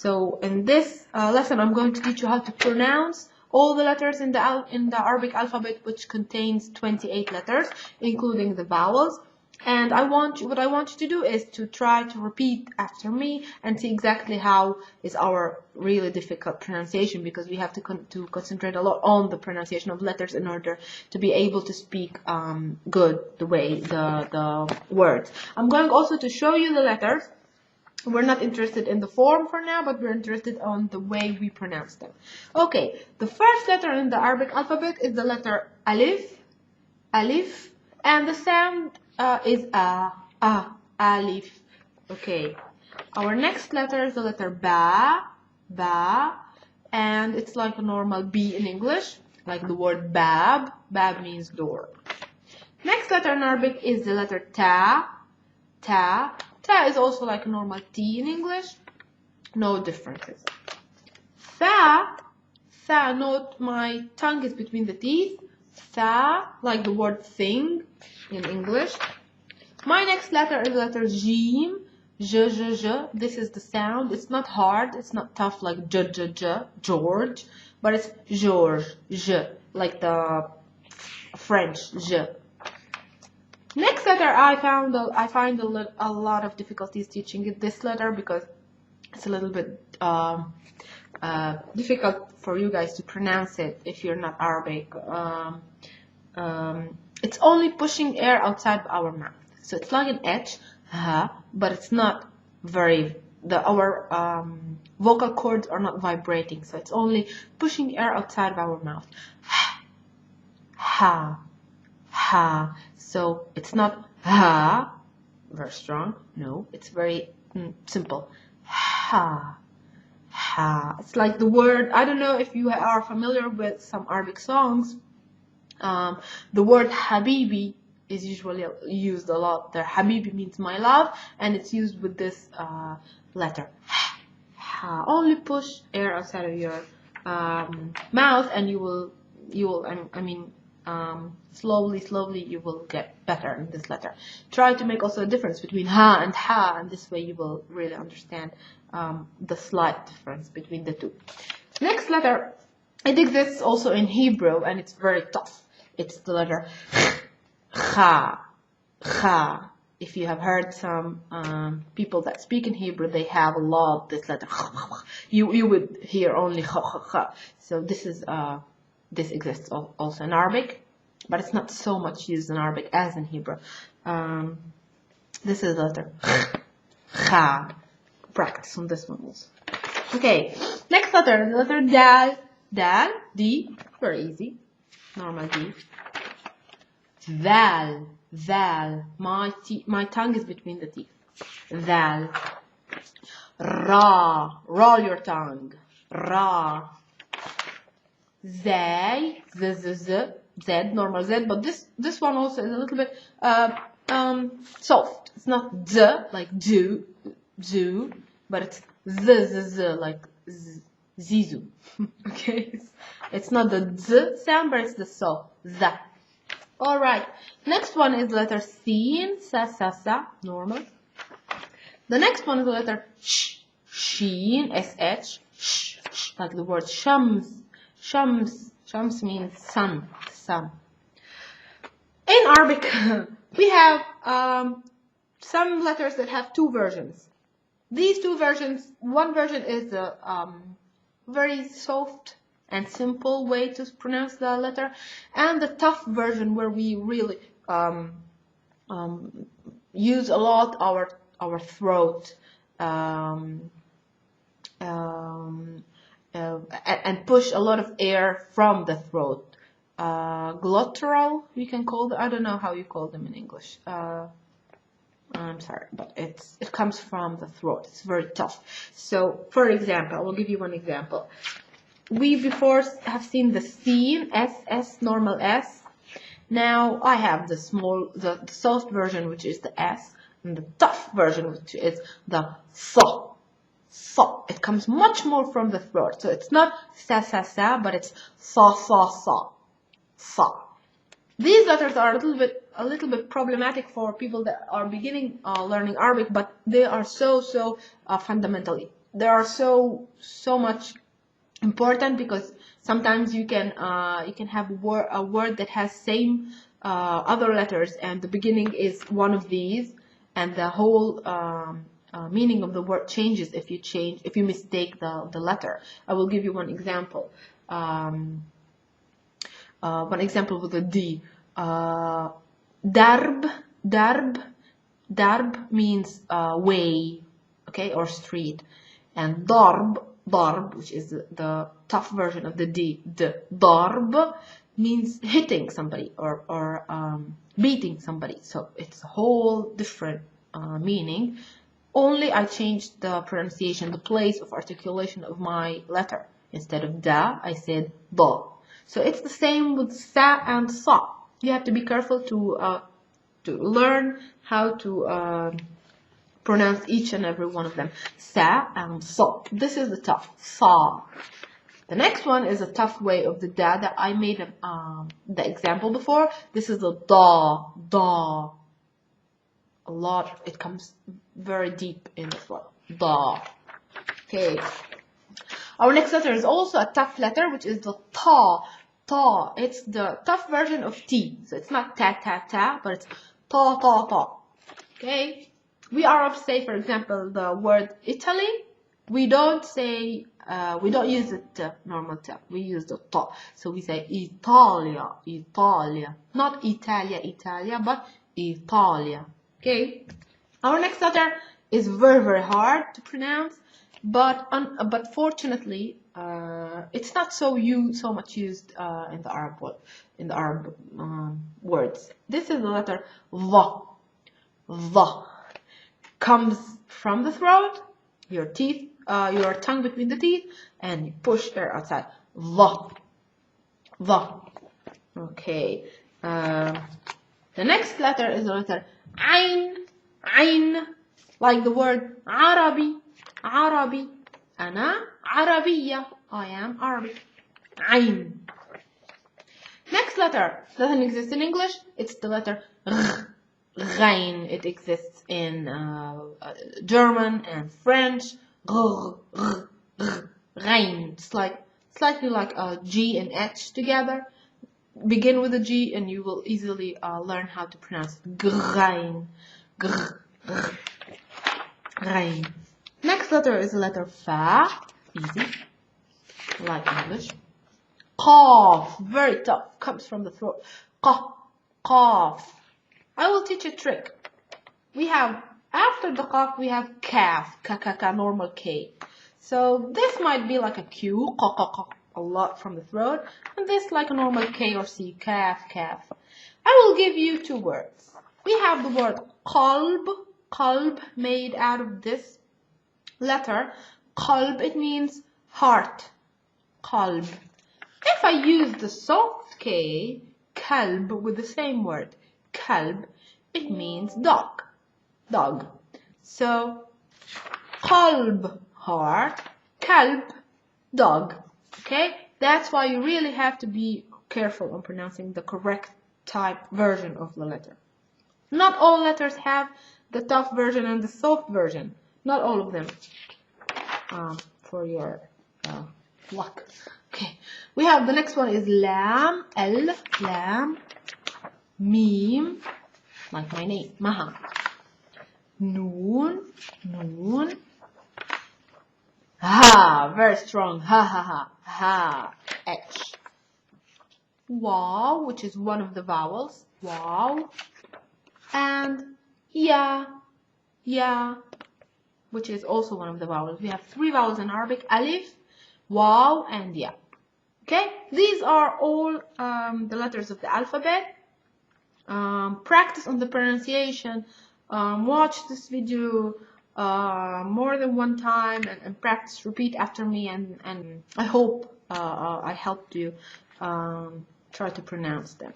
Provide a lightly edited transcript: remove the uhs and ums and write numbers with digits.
So in this lesson, I'm going to teach you how to pronounce all the letters in the Arabic alphabet, which contains 28 letters, including the vowels. And what I want you to do is to try to repeat after me and see exactly how is our really difficult pronunciation, because we have to concentrate a lot on the pronunciation of letters in order to be able to speak good the way the words. I'm going also to show you the letters. We're not interested in the form for now, but we're interested on the way we pronounce them. Okay, the first letter in the Arabic alphabet is the letter alif, alif, and the sound is alif. Okay, our next letter is the letter ba, ba, and it's like a normal B in English, like the word bab. Bab means door. Next letter in Arabic is the letter ta, ta. Ta is also like a normal T in English, no differences. Tha, tha, note my tongue is between the teeth. Tha, like the word thing in English. My next letter is the letter Jim, j, j, j. This is the sound. It's not hard, it's not tough like j, j, j, George, but it's George, j, like the French, j. Next letter, I find a lot of difficulties teaching this letter because it's a little bit difficult for you guys to pronounce it if you're not Arabic. It's only pushing air outside of our mouth, so it's like an H, but it's not very. Our vocal cords are not vibrating, so it's only pushing air outside of our mouth. Ha, ha. So it's not ha, very strong. No, it's very simple. Ha, ha. It's like the word. I don't know if you are familiar with some Arabic songs. The word habibi is usually used a lot there. Habibi means my love, and it's used with this letter. Ha. Only push air outside of your mouth, and you will. Slowly you will get better in this letter. Try to make also a difference between ha, and this way you will really understand the slight difference between the two. Next letter, it exists also in Hebrew, and it's very tough. It's the letter cha, cha. If you have heard some people that speak in Hebrew, they have a lot of this letter. You would hear only cha, cha, cha. So this exists also in Arabic, but it's not so much used in Arabic as in Hebrew. This is the letter cha. Practice on this one also. Okay, next letter, the letter dal. Dal, D, very easy, normal D. Val, val. My tongue is between the teeth. Val. Ra, roll your tongue. Ra. Zay, z, normal Z, but this one also is a little bit soft. It's not z like do, but it's z like zizu. Okay, it's not the z sound, but it's the so, za. All right. Next one is the letter sin, sa, normal. The next one is the letter sh, sheen, sh, like the word shams. Shams means sun. In Arabic, we have some letters that have two versions. These two versions, one version is the very soft and simple way to pronounce the letter, and the tough version where we really use a lot our throat and push a lot of air from the throat. Glottal, we can call them. I don't know how you call them in English. I'm sorry, but it comes from the throat. It's very tough. So, for example, I will give you one example. We before have seen the sin, S, normal S. Now I have the soft version, which is the S, and the tough version, which is the sa. Sa. It comes much more from the throat. So it's not sa, but it's sa. Sa. These letters are a little bit problematic for people that are beginning learning Arabic, but they are so fundamentally they are so much important, because sometimes you can have a word that has same other letters, and the beginning is one of these, and the whole meaning of the word changes if you mistake the letter. I will give you one example. One example with a D. Darb means way, okay, or street, and darb, which is the tough version of the D. Darb means hitting somebody or beating somebody. So it's a whole different meaning. Only I changed the pronunciation, the place of articulation of my letter. Instead of da, I said da. So it's the same with sa and sa. You have to be careful to learn how to pronounce each and every one of them. Sa and sa. This is the tough. Sa. The next one is a tough way of the da that I made the example before. This is the da. Da. A lot. It comes very deep in the throat. Da. Okay. Our next letter is also a tough letter, which is the ta. Ta. It's the tough version of T. So it's not ta ta ta, but it's ta ta ta. Okay. We Arabs say, for example, the word Italy. We don't say, we don't use the normal ta. We use the ta. So we say Italia, Italia. Not Italia, Italia, but Italia. Okay. Our next letter is very hard to pronounce, but fortunately, it's not so much used in the Arab words. This is the letter va. Va comes from the throat, your teeth, your tongue between the teeth, and you push air outside. Va. Va. Okay. The next letter is the letter Ain. Ain. Like the word Arabi. Arabi. Ana Arabiya. I am Arabic. Ain. Next letter doesn't exist in English. It's the letter R. Ghain. It exists in German and French. Ghain. It's slightly like a G and H together. Begin with a G and you will easily learn how to pronounce it. Ghain. Ghain. Next letter is the letter Fa. Easy. Like English. Qaf. Very tough. Comes from the throat. Qaf. I will teach a trick. We have, after the qaf, we have kaf. Ka, normal K. So this might be like a Q. A lot from the throat. And this like a normal K or C. Kaf. I will give you two words. We have the word qalb. Qalb made out of this letter. Qalb, it means heart. Qalb. If I use the soft K, kalb, with the same word, kalb, it means dog. Dog. So, qalb, heart, kalb, dog. Okay? That's why you really have to be careful on pronouncing the correct type version of the letter. Not all letters have the tough version and the soft version. Not all of them. For your luck. Okay. We have the next one is lam, L, lam, mim, like my name, maha. Noon, ha, very strong, ha, H. Wow, which is one of the vowels, wow. And ya, which is also one of the vowels. We have three vowels in Arabic, alif, waw, and ya. Okay, these are all the letters of the alphabet. Practice on the pronunciation. Watch this video more than one time and practice, repeat after me, and I hope I helped you try to pronounce them.